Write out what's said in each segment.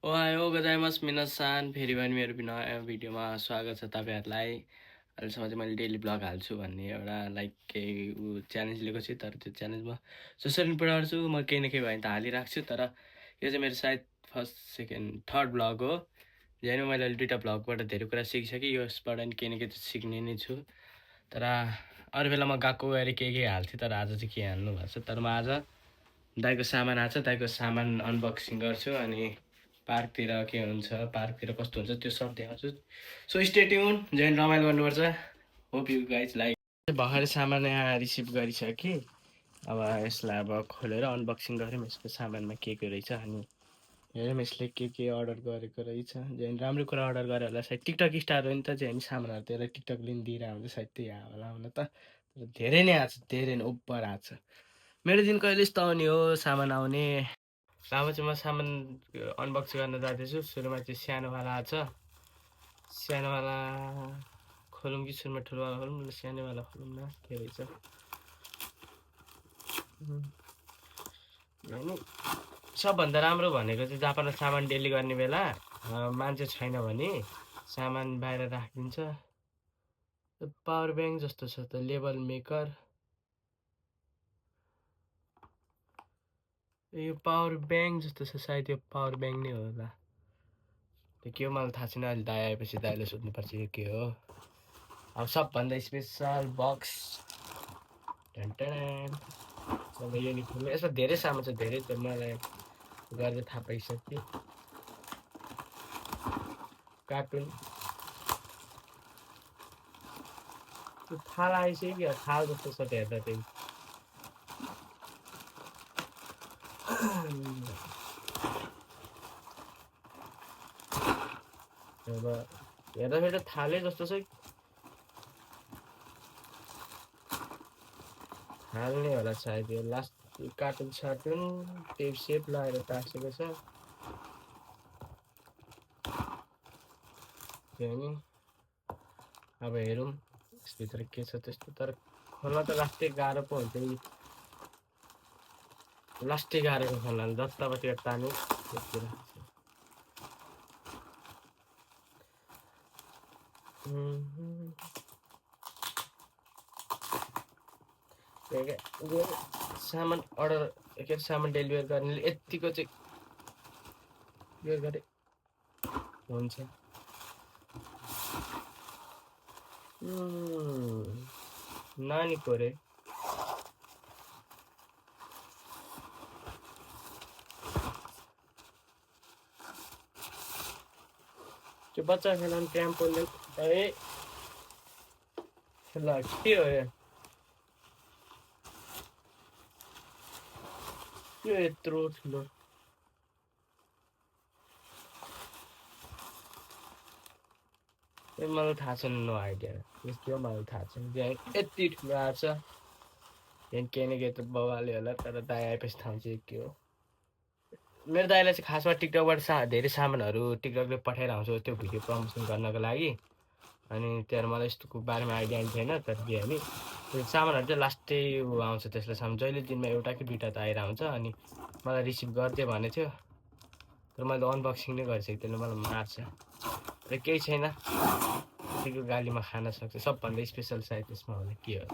Ohio गोजाइमास मिनासान फेरि पनि मेरो नयाँ भिडियोमा स्वागत छ तपाईँहरूलाई। अहिलेसम्म चाहिँ मैले डेली ब्लग हाल्छु भन्ने एउटा केही च्यालेन्ज लिएको छु, तर त्यो च्यालेन्जमा सक्सेस पुऱ्याउँछु। म केही न केही भयो भने त हालिरहेको छु, तर यो चाहिँ मेरो सायद फर्स्ट सेकेन्ड थर्ड ब्लग हो। जहिले मैले अहिले दुईवटा ब्लगबाट धेरै कुरा सिकिसकेँ, यसबाट नि केही न केही त सिक्ने नै छु। तर अरू बेला म गएको गएर केही हाल्थेँ, तर आज चाहिँ के हाल्नु भएको छ। तर म आज दाइको सामान आएको छ, दाइको सामान अनबक्सिङ गर्छु अनि पार्कतिर के हुन्छ, पार्कतिर कस्तो हुन्छ त्यो सब देखाउँछु। सो स्टे ट्युन, जइन रमाइलो गर्नुपर्छ। Hope you guys like. भर्खरै सामान यहाँ रिसिभ गरिसकेँ। अब यसलाई अब खोलेर अनबक्सिङ गरौँ, यसको सामानमा के रहेछ अनि हेरौँ यसले के अर्डर गरेको रहेछ। जइन राम्रो कुरा अर्डर गरेर होला, सायद टिकटक स्टार हो नि त, जइन सामानहरू त्यसलाई टिकटक लिन दिइरहेको हुन्छ, सायद त्यही होला हुन त। धेरै नै आएको छ, धेरै नै ओभर आएको छ। मेरो दिन कहिले यस्तो आउने हो सामान आउने। अब चाहिँ म सामान अनबक्स गर्न जाँदैछु। सुरुमा चाहिँ सानोवाला आएको छ, सानोवाला खोलौँ कि सुरुमा ठुलोवाला खोलौँ न? सानोवाला खोलौँ न, के रहेछ होइन। सबभन्दा राम्रो भनेको चाहिँ जापानमा सामान डेली गर्ने बेला मान्छे छैन भने सामान बाहिर राखिदिन्छ। पावर ब्याङ्क जस्तो छ त, लेबल मेकर। यो पावर ब्याङ्क जस्तो छ, सायद यो पावर ब्याङ्क नै होला। त्यो के हो मलाई थाहा छैन, अहिले दाइ आएपछि दाइले सोध्नुपर्छ यो के हो। अब सबभन्दा स्पेसल बक्स मलाई यो नि खोल्नु। यसमा धेरै सामान छ, धेरै त मलाई गरेर थाहा पाइसक्यो। कार्टुन त्यो थाल आइसक्यो, थाल जस्तो छ हेर्दा त्यही। अब हेर्दाखेरि थालै जस्तो छ, थाल नै होला सायद। यो लास्ट कार्टुन सार्टुन टेप सेप लगाएर टाँसेको छ त्यो नि। अब हेरौँ यसभित्र के छ त्यस्तो, तर खोल्न त लास्टै गाह्रो पो हुन्छ। लास्टै गाह्रो खोल्न, जतापट्टि तान्यो त्यतिर। सामान अर्डर के अरे सामान डेलिभर गर्नेले यतिको चाहिँ यो गरे हुन्छ। नानीको रे, त्यो बच्चा खेलाउने ट्राम्पोलिन। ए ल के हो यो यत्रो ठुलो? मलाई थाहा छैन, नो आइडिया यस्तो मलाई थाहा छैन। यति ठुलो आएको छ, केही न केही त बाउले होला, तर दाइ आएपछि थाहा हुन्छ के हो। मेरो दाइलाई चाहिँ खासमा टिकटकबाट धेरै सामानहरू टिकटकले पठाएर आउँछ त्यो भिडियो प्रमोसन गर्नको लागि। अनि त्यहाँ मलाई यस्तोको बारेमा आइडिया छैन, तर के होइन त्यो सामानहरू चाहिँ लास्टै आउँछ त्यसलाई सामान। जहिले दिनमा एउटा कि दुइटा त आएर आउँछ। अनि मलाई रिसिभ गरिदियो भने थियो, तर मैले अनबक्सिङ नै गरिसकेँ, त्यसले मलाई मार्छ। र केही छैन, त्यसको गालीमा खान सक्छ। सबभन्दा स्पेसल सायद त्यसमा होला के हो।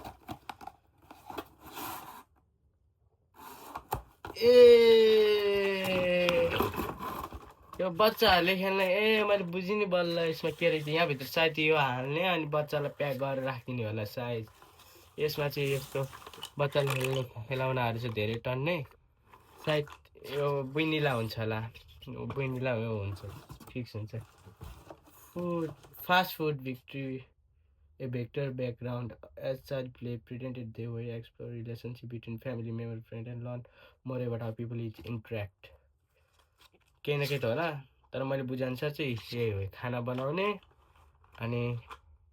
यो बच्चाहरूले खेल्ने। मैले बुझिँ नि बल्ल यसमा के रहेछ। यहाँभित्र सायद यो हाल्ने अनि बच्चालाई प्याक गरेर राखिदिने होला सायद। यसमा चाहिँ यस्तो बच्चाले खेलाउनाहरू चाहिँ धेरै टन्ने, सायद यो बुइनिला हुन्छ होला, बुइनिला हुन्छ, फिक्स हुन्छ। Food fast food victory a vector background as child play pretended they way explore relationship between family member friend and learn more about how people is interact. केही न केही त होला, तर मैले बुझेअनुसार चाहिँ यही हो, खाना बनाउने अनि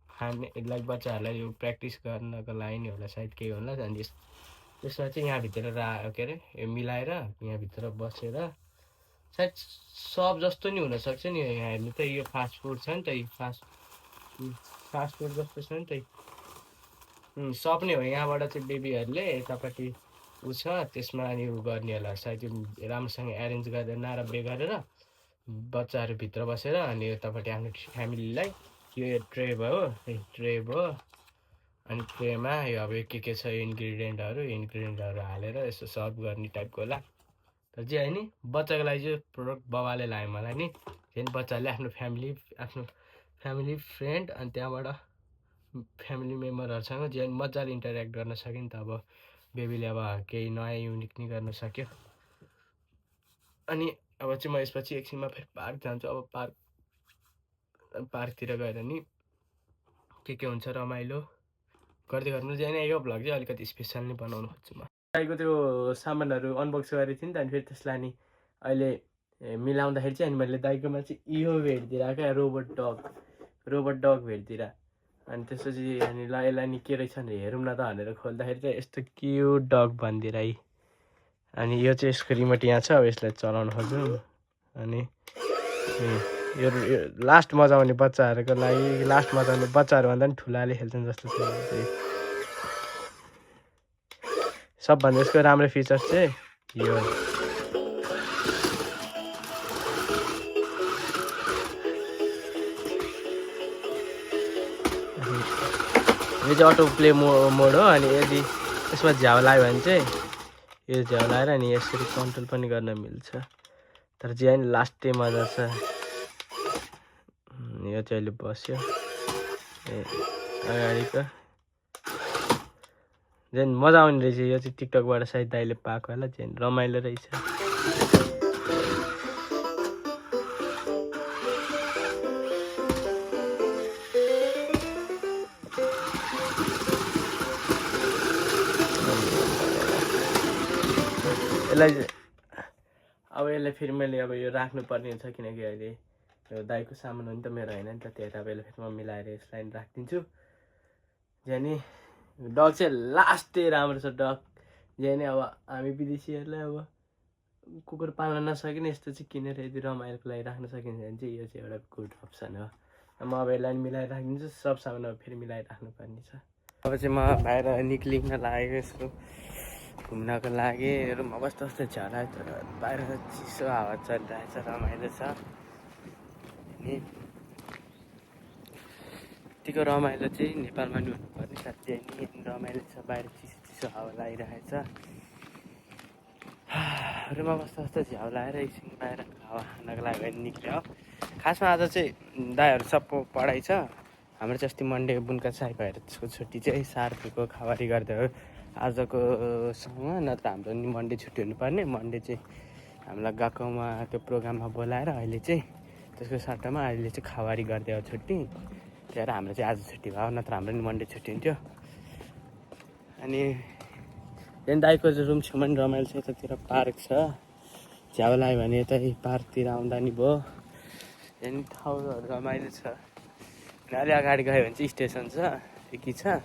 खाने लाइक बच्चाहरूलाई यो प्र्याक्टिस गर्नको लागि नै होला सायद, केही होला। अनि त्यसमा चाहिँ यहाँभित्र के अरे यो मिलाएर यहाँभित्र बसेर सायद सब जस्तो नि हुनसक्छ नि। यहाँ हेर्नु त यो फास्ट फुड छ नि त, यो फास्ट फुड जस्तो छ नि त, सब नै हो। यहाँबाट चाहिँ बेबीहरूले यतापट्टि ऊ छ त्यसमा अनि उ गर्ने होला सायद, यो राम्रोसँग एरेन्ज गरेर नारा बे गरेर बच्चाहरू भित्र बसेर अनि यतापट्टि आफ्नो फ्यामिलीलाई यो ट्रे भयो, ट्रे भयो। अनि ट्रेमा यो अब के छ इन्ग्रिडियन्टहरू हालेर यसो सर्भ गर्ने टाइपको होला। तर जे होइन बच्चाको लागि चाहिँ प्रोडक्ट बाबाले लायो मलाई नि। झन् बच्चाले आफ्नो फ्यामिली फ्रेन्ड अनि त्यहाँबाट फ्यामिली मेम्बरहरूसँग जे मजाले इन्टरेक्ट गर्न सक्यो नि त। अब बेबीले अब केही नयाँ युनिक नि गर्न सक्यो। अनि अब चाहिँ म यसपछि एकछिनमा फेरि पार्क जान्छु। अब पार्कतिर गएर नि के हुन्छ रमाइलो गर्दै गर्नु। चाहिँ यो भ्लग चाहिँ अलिकति स्पेसल नै बनाउनु खोज्छु म। दाइको त्यो सामानहरू अनबक्स गरेको थिएँ नि त। अनि फेरि त्यसलाई नि अहिले मिलाउँदाखेरि चाहिँ अनि मैले दाइकोमा चाहिँ यो भेटिदिएर क्या रोबोट डग भेटिदिएर। अनि त्यसपछि अनि ल यसलाई नि के रहेछ भनेर हेरौँ न त भनेर खोल्दाखेरि चाहिँ यस्तो क्युट डग भनिदिएर है। अनि यो चाहिँ यसको रिमोट यहाँ छ। अब यसलाई चलाउन खोज्छौँ। अनि यो लास्ट मजा आउने बच्चाहरूको लागि लास्ट मजा आउने बच्चाहरू भन्दा पनि ठुलाले खेल्छन् जस्तो छ। सबभन्दा यसको राम्रो फिचर्स चाहिँ यो चाहिँ अटो प्ले मोड हो। अनि यदि यसमा झ्याउ लाग्यो भने चाहिँ यो झ्याउ लगाएर अनि यसरी कन्ट्रोल पनि गर्न मिल्छ। तर जे होइन लास्टै मजा छ। यो चाहिँ अहिले बस्यो अगाडिको झन् मजा आउने रहेछ। यो चाहिँ टिकटकबाट सायद दाइले पाएको होला। झन् रमाइलो रहेछ। अब यसलाई फेरि मैले अब यो राख्नुपर्ने हुन्छ किनकि अहिले यो दाइको सामान हो नि त, मेरो होइन नि त। त्यही त अब यसलाई फेरि म मिलाएर यसलाई राखिदिन्छु। झन् डग चाहिँ लास्टै राम्रो छ डग। झन् अब हामी विदेशीहरूलाई अब कुकुर पाल्न नसकिने यस्तो चाहिँ किनेर यदि रमाइलोको लागि राख्न सकिन्छ भने चाहिँ यो चाहिँ एउटा गुड अप्सन हो। म अब यसलाई मिलाएर राखिदिन्छु। सब सामान अब फेरि मिलाएर राख्नुपर्ने छ। अब चाहिँ म बाहिर निक्लिन लागेको यसको घुम्नको लागि। रुममा बस्दा बस्दा झ्याउ लाग्यो। तर बाहिर चिसो हावा चलिरहेछ रमाइलो छ। अनि यतिको रमाइलो चाहिँ नेपालमा नि हुनुपर्ने साथै नि रमाइलो छ। बाहिर चिसो हावा लागिरहेछ। रुममा बस्दा बस्दा झ्याउ लगाएर एकछिन बाहिर हावा खानको लागि निक्ल्यो। खासमा आज चाहिँ दाइहरू सबको पढाइ छ। हाम्रो चाहिँ अस्ति मन्डे बुनका साई भएर त्यसको छुट्टी चाहिँ सार्फीको खवारी गर्दा हो आजकोसँग। नत्र हाम्रो नि मन्डे छुट्टी हुनुपर्ने। मन्डे चाहिँ हामीलाई गएकोमा त्यो प्रोग्राममा बोलाएर अहिले चाहिँ त्यसको सट्टामा अहिले चाहिँ खवारी गर्दै हो छुट्टी। त्यही भएर हाम्रो चाहिँ आज छुट्टी भयो। नत्र हाम्रो नि मन्डे छुट्टी हुन्थ्यो। अनि त्यहाँदेखि दाइको रुम छेउमा नि रमाइलो छ। यतातिर पार्क छ। झ्याउ लाग्यो भने यतै पार्कतिर आउँदा नि भयो। त्यहाँदेखि ठाउँहरू रमाइलो छ। अलि अगाडि गयो भने चाहिँ स्टेसन छ एकी छ।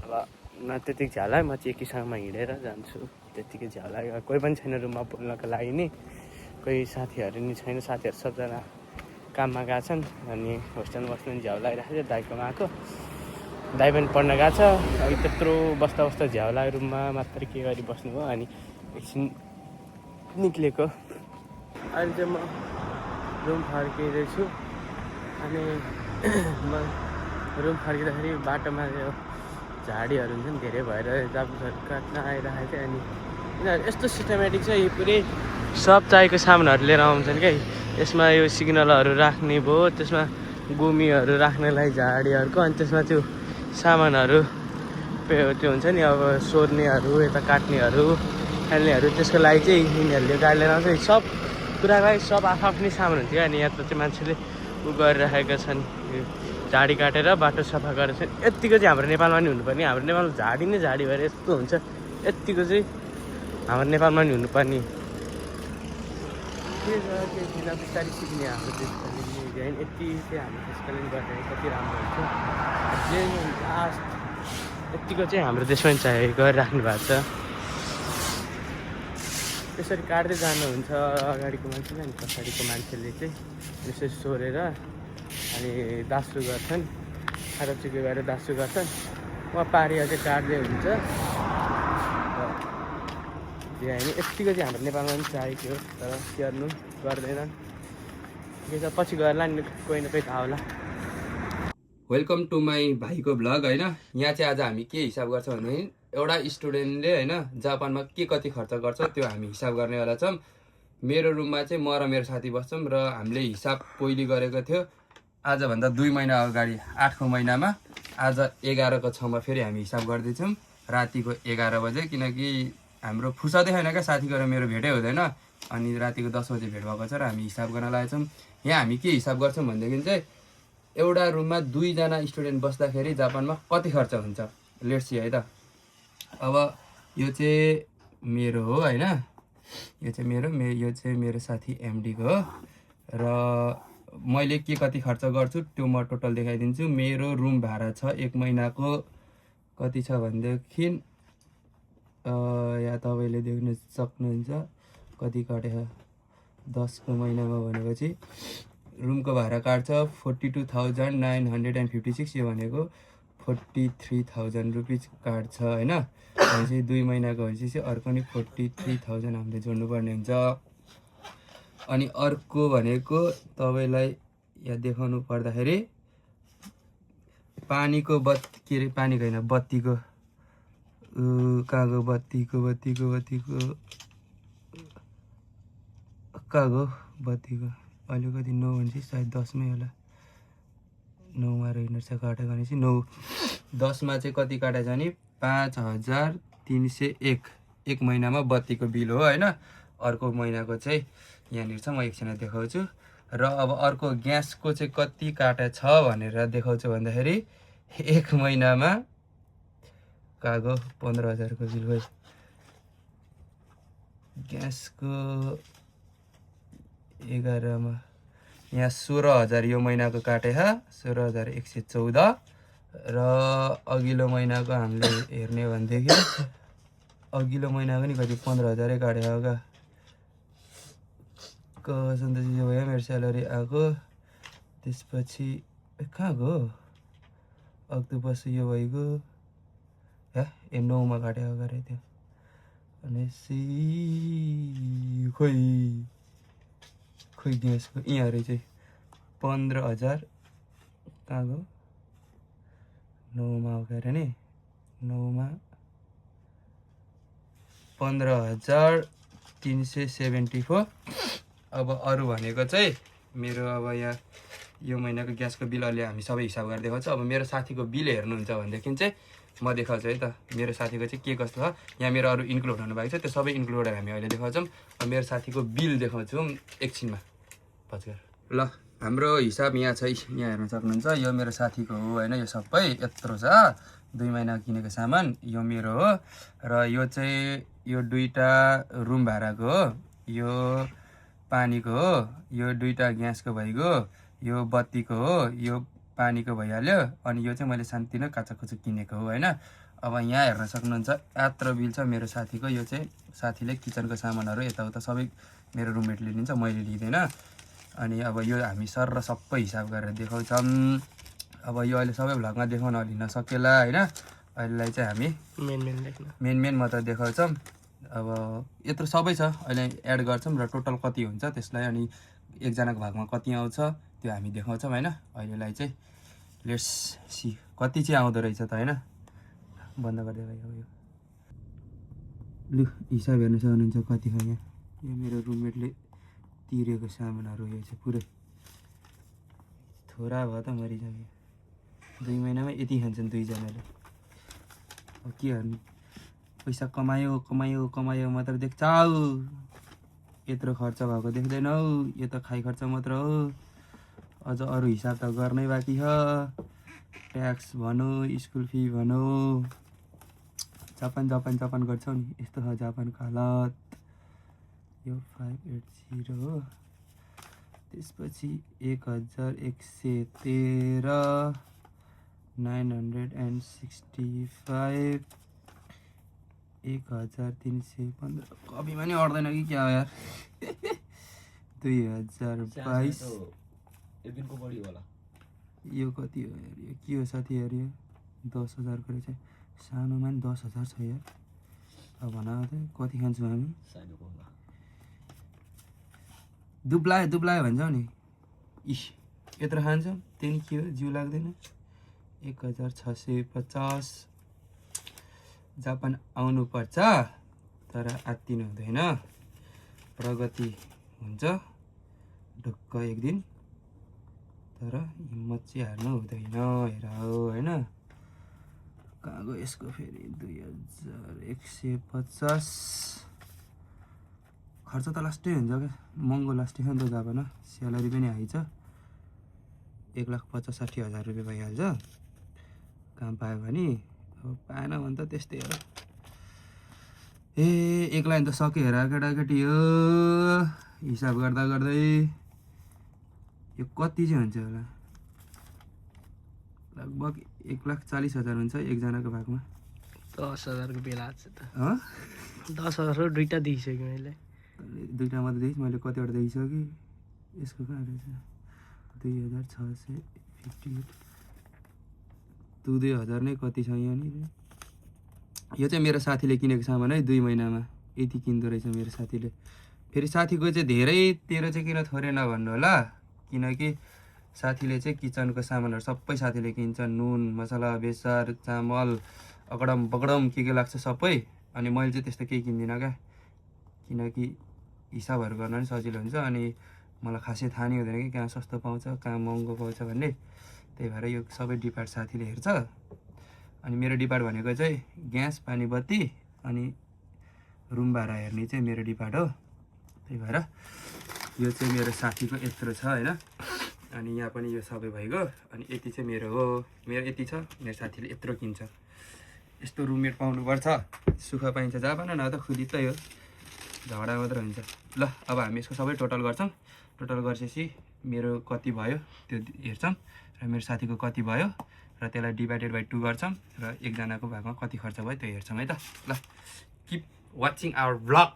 अब न त्यतिकै झ्याउ लाग्यो म चाहिँ एकीसँगमा हिँडेर जान्छु। त्यतिकै झ्याउ लाग्यो। कोही पनि छैन रुममा बोल्नको लागि नि। कोही साथीहरू नि छैन। साथीहरू सबजना काममा गएको छन्। अनि होस्टेलमा बस्नु पनि झ्याउ लागिरहेको छ। दाइकोमा आएको दाइ पनि पढ्न गएको छ। अघि त्यत्रो बस्दा बस्दा झ्याउ लाग्यो। रुममा मात्र के गरी बस्नु भयो। अनि एकछिन निक्लेको। अहिले चाहिँ म रुम फर्किँदैछु। अनि म रुम फर्किँदाखेरि बाटोमा यो झाडीहरू हुन्छ नि धेरै भएर जाबुसहरू काट्न आइरहेको थियो। अनि यिनीहरू यस्तो सिस्टमेटिक छ। यो पुरै सब चाहिएको सामानहरू लिएर आउँछन् क्या। यसमा यो सिग्नलहरू राख्ने भयो। त्यसमा गुमीहरू राख्नेलाई झाडीहरूको। अनि त्यसमा त्यो सामानहरू त्यो हुन्छ नि अब सोर्नेहरू यता काट्नेहरू खेल्नेहरू त्यसको लागि चाहिँ यिनीहरूले गाडी लिएर आउँछ। सब कुराको लागि सब आफ्नै सामान हुन्थ्यो। अनि यहाँ त चाहिँ मान्छेले उ गरिरहेका छन्। झाडी काटेर बाटो सफा गरेर छन्। यत्तिको चाहिँ हाम्रो नेपालमा नि हुनुपर्ने। हाम्रो नेपालमा झाडी नै झाडी भएर यस्तो हुन्छ। यत्तिको चाहिँ हाम्रो नेपालमा नि हुनुपर्ने। के छ के छैन बिस्तारै सिक्ने हाम्रो देशको लागि होइन। यति चाहिँ हाम्रो देशको लागि गर्दाखेरि कति राम्रो हुन्छ। जे लास्ट यत्तिको चाहिँ हाम्रो देशमा पनि चाहिँ गरिराख्नु भएको छ। त्यसरी काट्दै जानुहुन्छ अगाडिको मान्छेले। अनि पछाडिको मान्छेले चाहिँ यसरी सोरेर अनि दासु गर्छन्। खाटाचुकी गरेर दासु गर्छन्। उहाँ पारिया चाहिँ काट्दै हुन्छ। होइन यत्तिको चाहिँ हाम्रो नेपालमा पनि चाहिएको हो। तर स्याहार्नु गर्दैनन्। के छ पछि गएर नि कोही न कोही थाहा होला। वेलकम टु माई भाइको भ्लग होइन। यहाँ चाहिँ आज हामी के हिसाब गर्छौँ भनेदेखि एउटा स्टुडेन्टले होइन जापानमा के कति खर्च गर्छ त्यो हामी हिसाब गर्नेवाला छौँ। मेरो रुममा चाहिँ म र मेरो साथी बस्छौँ र हामीले हिसाब पहिले गरेको थियो आजभन्दा 2 महिना अगाडि 8को महिनामा। आज 11को 6मा फेरि हामी हिसाब गर्दैछौँ रातिको 11 बजे, किनकि हाम्रो फुर्सदै छैन क्या, साथीको र मेरो भेटै हुँदैन। अनि रातिको 10 बजे भेट भएको छ र हामी हिसाब गर्न लागेछौँ। यहाँ हामी के हिसाब गर्छौँ भनेदेखि चाहिँ एउटा रुममा 2 जना स्टुडेन्ट बस्दाखेरि जापानमा कति खर्च हुन्छ लेट्स सी है त। अब यो चाहिँ मेरो हो होइन, यो चाहिँ मेरो साथी एमडीको हो र मैले के कति खर्च गर्छु त्यो म टोटल देखाइदिन्छु। मेरो रुम भाडा छ 1 महिनाको कति छ भनेदेखि यहाँ तपाईँले देख्न सक्नुहुन्छ कति काटेको 10को महिनामा भनेपछि रुमको भाडा काट्छ 42,956। यो भनेको 43,000 रुपिज काट्छ होइन। भनेपछि 2 महिनाको भनेपछि अर्को नि 43,000 हामीले जोड्नुपर्ने हुन्छ। अनि अर्को भनेको तपाईँलाई यहाँ देखाउनु पर्दाखेरि पानीको बत्ती के अरे पानीको होइन बत्तीको कहाँको बत्तीको अहिले कति 9 भनेपछि सायद 10मै होला। 9मा रहेछ काटेको भनेपछि 9 10मा चाहिँ कति काटेको छ भने 5,301 1 महिनामा बत्तीको बिल हो होइन। अर्को महिनाको चाहिँ यहाँनिर छ, म एकछिन देखाउँछु। र अब अर्को ग्यासको चाहिँ कति काटेको छ भनेर देखाउँछु भन्दाखेरि 1 महिनामा कागो 15,000को बिल हो। ग्यासको 11मा यहाँ 16,000 यो महिनाको काटेछ 16,114। र अघिल्लो महिनाको हामीले हेर्ने भनेदेखि अघिल्लो महिनाको नि कति 15,000 काटेको हो क्या। कसन्त यो भयो मेरो स्यालेरी आएको। त्यसपछि कहाँ गयो अक्टोबस यो भइगयो ए 9मा काटेको गरे त्यो। भनेपछि खोइ ग्यासको यहाँ रहेछ 15,000 कहाँ गयो 9मा हो के अरे नि 9मा 15,374। अब अरू भनेको चाहिँ मेरो अब यहाँ यो महिनाको ग्यासको बिल अहिले हामी सबै हिसाब गरेर देखाउँछ। अब मेरो साथीको बिल हेर्नुहुन्छ भनेदेखि चाहिँ म देखाउँछु है त मेरो साथीको चाहिँ के कस्तो छ। यहाँ मेरो अरू इन्क्लुड हुनुभएको छ त्यो सबै इन्क्लुड हामी अहिले देखाउँछौँ। अब मेरो साथीको बिल देखाउँछौँ एकछिनमा पछाडि। ल हाम्रो हिसाब यहाँ छ, यहाँ हेर्न सक्नुहुन्छ। यो मेरो साथीको हो होइन, यो सबै यत्रो छ 2 महिना किनेको सामान यो मेरो हो। र यो चाहिँ यो 2टा रुम भाडाको हो, यो पानीको हो, यो 2टा ग्यासको भइगयो, यो बत्तीको हो, यो पानीको भइहाल्यो। अनि यो चाहिँ मैले सानोतिनो काचाकुचो किनेको हो होइन। अब यहाँ हेर्न सक्नुहुन्छ यत्रो बिल छ मेरो साथीको। यो चाहिँ साथीले किचनको सामानहरू यताउता सबै मेरो रुममेटले लिन्छ, मैले लिँदैन। अनि अब यो हामी सर र सबै हिसाब गरेर देखाउँछौँ। अब यो अहिले सबै भ्लगमा देखाउन अलि नसकेला होइन। अहिलेलाई चाहिँ हामी मेन मात्र देखाउँछौँ। अब यत्रो सबै छ अहिले एड गर्छौँ र टोटल कति हुन्छ त्यसलाई अनि एकजनाको भागमा कति आउँछ त्यो हामी देखाउँछौँ होइन। अहिलेलाई चाहिँ लेट्स सी कति चाहिँ आउँदो रहेछ त होइन। बन्द गरिदियो भाइ अब यो लु हिसाब हेर्न सक्नुहुन्छ कति हो यहाँ। यो मेरो रुममेटले तिरेको सामानहरू यो चाहिँ पुरै थोरा भयो त मरिजाने। 2 महिनामा यति खान्छन् 2 जनाले। अब के गर्नु पैसा कमायो मात्र देख्छ। यत्रो खर्च भएको देख्दैनौ, यो त खाइ खर्च मात्र हो। अझ अरू हिसाब त गर्नै बाँकी छ। ट्याक्स भनौँ स्कुल फी भनौँ। जापान गर्छौ नि यस्तो छ जापानको हालत। यो 580 हो, त्यसपछि 1,113 965 1,315 कपीमा नि अट्दैन कि क्या हो यार 2022 यो कति हो यार, यो के हो साथी यार, यो 10,000को रहेछ। सानोमा नि 10,000 छ यार। अब भन त कति खान्छौँ हामी। दुब्लायो भन्छौ नि यत्रो खान्छ त्यही के हो जिउ लाग्दैन 1650 जापान आउनुपर्छ तर आत्तिनु हुँदैन प्रगति हुन्छ ढुक्क एक दिन तर हिम्मत चाहिँ हार्नु हुँदैन हेर होइन कहाँ गयो यसको फेरि 2150 खर्च त लास्टै हुन्छ क्या महँगो लास्टै छ नि त जापान स्यालेरी पनि हाई छ 1,50,60,000 रुपियाँ भइहाल्छ काम पायो भने अब पाएन भने त त्यस्तै हो ए एक लाइन त सक्यो हेर केटाकेटी हो हिसाब गर्दा गर्दै यो कति चाहिँ हुन्छ होला लगभग 1,40,000 हुन्छ एकजनाको भागमा 10,000 को बेला छ त 10,000 दुईटा दिइसक्यो मैले दुईटा मात्रै देखिस् मैले कतिवटा देखिसकेँ यसको कहाँ रहेछ 2,658 2,000 नै कति छ यहाँनिर यो चाहिँ मेरो साथीले किनेको सामान है 2 महिनामा यति किन्दो रहेछ मेरो साथीले फेरि साथीको चाहिँ धेरै तेरो चाहिँ किन थोरै नभन्नु होला किनकि साथीले चाहिँ किचनको सामानहरू सबै साथीले किन्छ नुन मसला बेसार चामल अगडम बगडम के लाग्छ सबै अनि मैले चाहिँ त्यस्तो केही किन्दिनँ क्या किनकि हिसाबहरू गर्न पनि सजिलो हुन्छ अनि मलाई खासै थाहा नै हुँदैन कि कहाँ सस्तो पाउँछ कहाँ महँगो पाउँछ भन्ने त्यही भएर यो सबै डिपार्ट साथीले हेर्छ अनि मेरो डिपार्ट भनेको चाहिँ ग्यास पानी बत्ती अनि रुम भाडा हेर्ने चाहिँ मेरो डिपार्ट हो त्यही भएर यो चाहिँ मेरो साथीको यत्रो छ होइन अनि यहाँ पनि यो सबै भइगयो अनि यति चाहिँ मेरो हो मेरो यति छ मेरो साथीले यत्रो किन्छ यस्तो रुममेट पाउनुपर्छ सुख पाइन्छ जापान न त खुदितै हो झगडा मात्र हुन्छ ल अब हामी यसको सबै टोटल गर्छौँ टोटल गरेपछि मेरो कति भयो त्यो हेर्छौँ र मेरो साथीको कति भयो र त्यसलाई डिभाइडेड बाई 2 गर्छौँ र एकजनाको भागमा कति खर्च भयो त्यो हेर्छौँ है त ल किप वाचिङ आवर भ्लग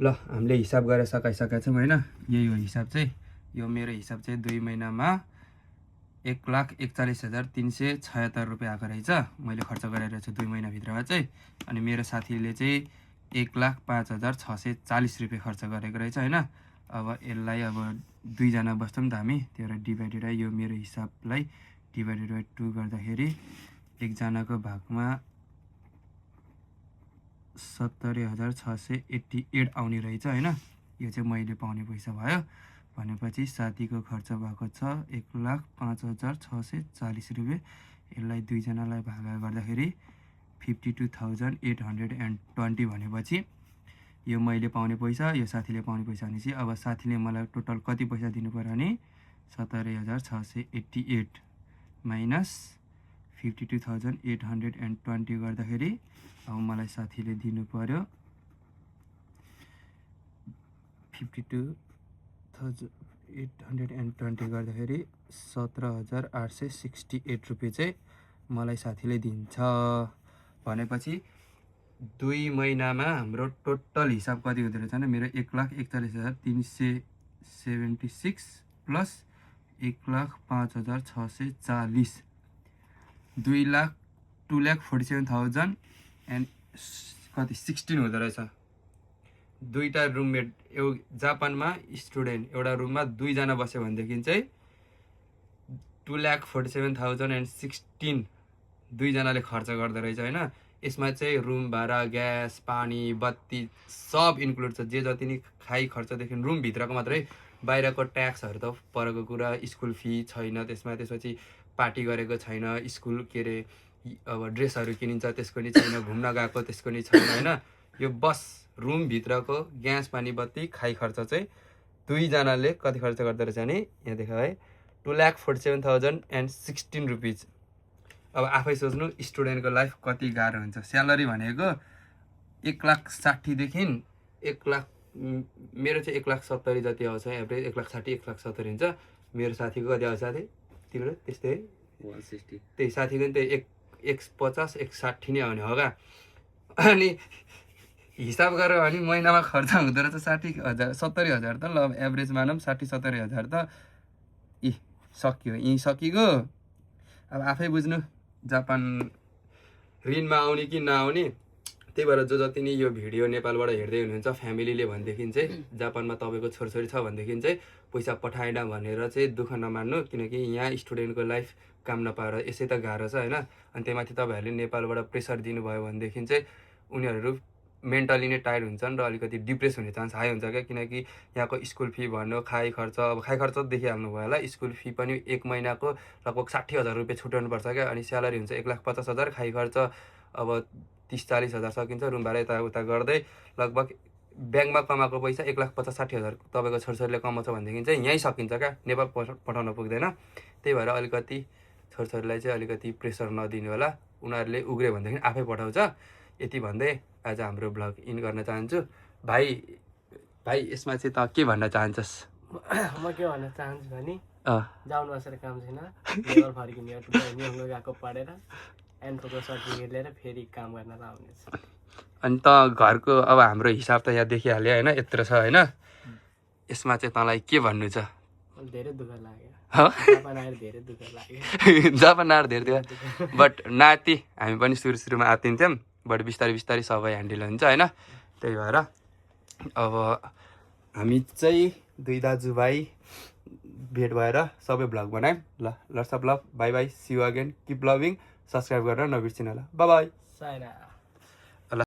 ल हामीले हिसाब गरेर सकाइसकेका छौँ होइन यही हो हिसाब चाहिँ यो मेरो हिसाब चाहिँ 2 महिनामा 1,41,376 रुपियाँ आएको रहेछ मैले खर्च गरेर छु 2 महिनाभित्रमा चाहिँ अनि मेरो साथीले चाहिँ 1,05,640 रुपियाँ खर्च गरेको रहेछ होइन अब यसलाई अब दुईजना बस्छौँ नि त हामी त्यो भएर डिभाइडेड बाई यो मेरो हिसाबलाई डिभाइडेड बाई 2 गर्दाखेरि एकजनाको भागमा 70,688 आउने रहेछ होइन यो चाहिँ मैले पाउने पैसा भयो भनेपछि साथीको खर्च भएको छ 1,05,640 रुपियाँ यसलाई दुईजनालाई भागा गर्दाखेरि 52,820 भनेपछि यो मैले पाउने पैसा यो साथीले पाउने पैसा भनेपछि अब साथीले मलाई टोटल कति पैसा दिनु पर्यो भने 70,688 माइनस 52,820 गर्दाखेरि अब मलाई साथीले दिनु पर्यो 52,820 गर्दाखेरि 17,868 रुपियाँ चाहिँ मलाई साथीले दिन्छ भनेपछि 2 महिनामा हाम्रो टोटल हिसाब कति हुँदो रहेछ भने मेरो 1,41,376 प्लस 1,05,640 2,47,000 एन्ड कति 16 हुँदो रहेछ दुईटा रुममेट जापानमा स्टुडेन्ट एउटा रुममा दुईजना बस्यो भनेदेखि चाहिँ 2,47,016 दुईजनाले खर्च गर्दो रहेछ होइन यसमा चाहिँ रुम भाडा ग्यास पानी बत्ती सब इन्क्लुड छ जे जति नि खाइ खर्चदेखि रुमभित्रको मात्रै बाहिरको ट्याक्सहरू त परको कुरा स्कुल फी छैन त्यसमा त्यसपछि पार्टी गरेको छैन स्कुल के अरे अब ड्रेसहरू किनिन्छ त्यसको नि छैन घुम्न गएको त्यसको नि छैन होइन यो बस रुमभित्रको ग्यास पानी बत्ती खाइ खर्च चाहिँ दुईजनाले कति खर्च गर्दो रहेछ भने यहाँ देखा है 2,47,016 रुपिज अब आफै सोच्नु स्टुडेन्टको लाइफ कति गाह्रो हुन्छ स्यालेरी भनेको 1,60,000 देखि 1,00,000 मेरो चाहिँ 1,70,000 जति आउँछ एभरेज 1,60,000 1,70,000 हुन्छ मेरो साथीको कति आउँछ साथी तिम्रो त्यस्तै 160 त्यही साथीको नि त्यही 1,50,000 1,60,000 नै आउने हो क्या अनि हिसाब गरेर भने महिनामा खर्च हुँदो रहेछ 60,000 70,000 त ल एभरेज मानौँ 60,000 त सक्यो यहीँ सकिगयो अब आफै बुझ्नु जापान ऋणमा आउने कि नआउने त्यही भएर जति नि यो भिडियो नेपालबाट हेर्दै हुनुहुन्छ फ्यामिलीले भनेदेखि चाहिँ जापानमा तपाईँको छोरछोरी छ भनेदेखि चाहिँ पैसा पठाएन भनेर चाहिँ दुःख नमान्नु, किनकि यहाँ स्टुडेन्टको लाइफ काम नपाएर यसै त गाह्रो छ होइन। अनि त्यहीमाथि तपाईँहरूले नेपालबाट प्रेसर दिनुभयो भनेदेखि चाहिँ उनीहरू मेन्टली नै टायर्ड हुन्छन् र अलिकति डिप्रेस हुने चान्स हाई हुन्छ क्या, किनकि यहाँको स्कुल फी भन्नु, खाइ खर्च, अब खाइ खर्च देखिहाल्नु भयो होला, स्कुल फी पनि एक महिनाको लगभग 60,000 रुपियाँ छुट्याउनुपर्छ क्या। अनि स्यालेरी हुन्छ 1,50,000, खाइ खर्च अब 30-40,000 सकिन्छ, रुम भाडा यताउता गर्दै लगभग ब्याङ्कमा कमाएको पैसा 1,50,60,000 तपाईँको छोरछोरीले कमाउँछ भनेदेखि चाहिँ यहीँ सकिन्छ क्या, नेपाल पठाउन पुग्दैन। त्यही भएर अलिकति छोरछोरीलाई चाहिँ अलिकति प्रेसर नदिनु होला, उनीहरूले उग्रियो भनेदेखि आफै पठाउँछ। यति भन्दै आज हाम्रो ब्लग इन गर्न चाहन्छु। भाइ यसमा चाहिँ त के भन्न चाहन्छस्? म के भन्न चाहन्छु भने जाउन बसेर काम छैन, नेपाल फर्किने हो, गएको पढेर एन्ट्रोको सर्टिफिकेट लिएर फेरि काम गर्न लाउनेछ। अनि त घरको अब हाम्रो हिसाब त यहाँ देखिहाल्यो होइन, यत्रो छ होइन, यसमा चाहिँ तँलाई के भन्नु छ? धेरै दुःख लाग्यो, जापान आएर धेरै दुःख लाग्यो। जापान आएर धेरै दुःख, बट नाति हामी पनि सुरुमा आत्तिन्थ्यौँ, बट बिस्तारै सबै ह्यान्डल हुन्छ होइन। त्यही भएर अब हामी चाहिँ दुई दाजुभाइ भेट भएर सबै भ्लग बनायौँ। ल lots of love, bye bye, see you again, keep loving, subscribe गरेर नबिर्सिनु होला, बाई बाई।